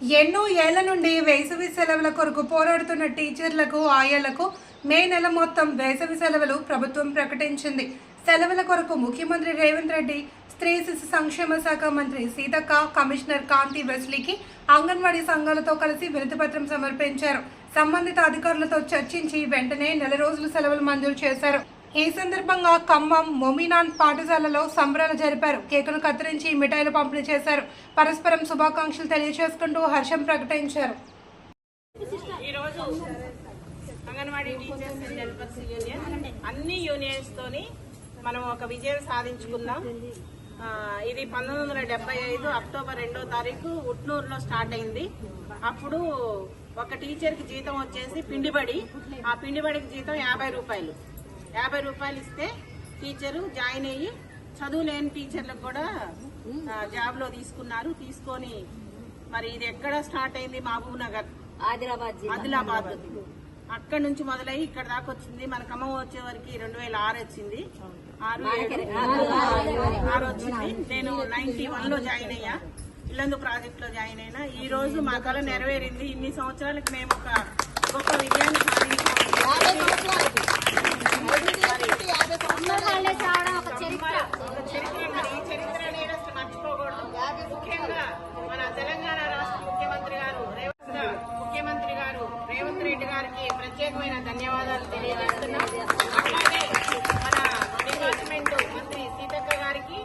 ఎన్నో ఏళ్ల నుండి వేసవి సెలవుల కొరకు పోరాడుతున్న టీచర్లకు ఆయాలకు మే నెల మొత్తం వేసవి సెలవులు ప్రభుత్వం ప్రకటించింది. సెలవుల కొరకు ముఖ్యమంత్రి రేవంత్ రెడ్డి, స్త్రీ శిశు సంక్షేమ శాఖ మంత్రి సీతక్క, కమిషనర్ కాంతి వెస్లీకి అంగన్వాడీ సంఘాలతో కలిసి వినతిపత్రం సమర్పించారు. సంబంధిత అధికారులతో చర్చించి వెంటనే నెల రోజుల సెలవులు మంజూరు చేశారు. ఈ సందర్భంగా ఖమ్మం మొమినాన్ పాఠశాలలో సంబరాలు జరిపారు. కేకును కత్తిరించి మిఠాయిలు పంపిణీ చేశారు. పరస్పరం శుభాకాంక్షలు తెలియజేసుకుంటూ హర్షం ప్రకటించారు. ఈరోజు anganwadi teachers and helpers union అన్ని యూనియన్స్ తోని మనం ఒక విజయం సాధించుకున్నాం. ఇది 1975 అక్టోబర్ 2వ తారీఖు ఉట్నూరులో స్టార్ట్ అయింది. అప్పుడు ఒక టీచర్ కి జీతం వచ్చేసి పిండిబడి, ఆ పిండిబడికి జీతం 50 రూపాయలు. 50 రూపాయలు ఇస్తే టీచరు జాయిన్ అయ్యి చదువు లేని టీచర్లకు కూడా జాబ్ లో తీసుకొని మరి ఇది ఎక్కడ స్టార్ట్ అయింది? మహబూబ్ నగర్, ఆదిలాబాద్. అక్కడ నుంచి మొదలయ్యి ఇక్కడ దాకా వచ్చింది. మన ఖమ్మం వచ్చే వరకు 2006 వచ్చింది. 6 వచ్చింది. నేను 91 లో జాయిన్ అయ్యా. ఇల్లందు ప్రాజెక్ట్ లో జాయిన్ అయినా. ఈ రోజు మా కళ నెరవేరింది. ఇన్ని సంవత్సరాలకు మేము ఒక గొప్ప విజయాన్ని సాధించాము. ముఖ్యంగా మన తెలంగాణ రాష్ట్ర ముఖ్యమంత్రి గారు రేవంత్ రెడ్డి గారికి ప్రత్యేకమైన ధన్యవాదాలు తెలియజేస్తున్నాం. అట్లాగే మన డిపార్ట్మెంట్ మంత్రి సీతక్క గారికి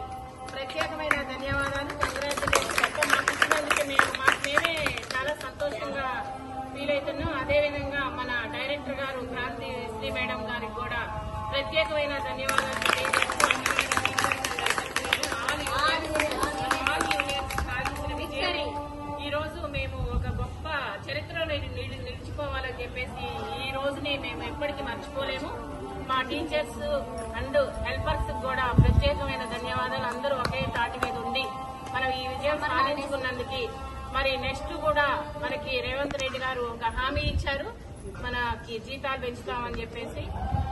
ప్రత్యేకమైన ధన్యవాదాలు, కంగ్రాచులేషన్. మాకు ఇచ్చినందుకు మేమే చాలా సంతోషంగా ఫీల్ అవుతున్నాం. అదేవిధంగా మన డైరెక్టర్ గారు క్రాంతి శ్రీ మేడం గారికి కూడా ప్రత్యేకమైన ధన్యవాదాలు తెలియజేస్తున్నాం. ఈ రోజు మేము ఒక గొప్ప చరిత్రలో నిలిచిపోవాలని చెప్పేసి ఈ రోజుని మేము ఎప్పటికీ మర్చిపోలేము. మా టీచర్స్ అండ్ హెల్పర్స్ కూడా ప్రత్యేకమైన ధన్యవాదాలు. అందరూ ఒకే తాటి మీద ఉండి మనం ఈ విజయం సాధించుకున్నందుకు మరి నెక్స్ట్ కూడా మనకి రేవంత్ రెడ్డి గారు ఒక హామీ ఇచ్చారు, మనకి జీతాలు పెంచుతామని చెప్పేసి.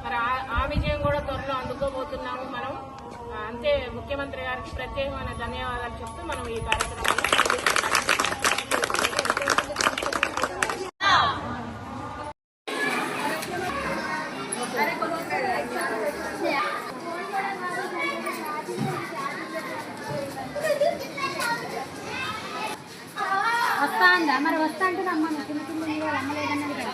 మరి ఆ విజయం కూడా త్వరలో అందుకోబోతున్నాము మనం. అంతే, ముఖ్యమంత్రి గారికి ప్రత్యేకమైన ధన్యవాదాలు చెప్తూ మనం ఈ కార్యక్రమంలో వస్తా అందా మరి వస్తా అంటే అమ్మ చిన్న చిన్న అమ్మలేదన్నది కదా.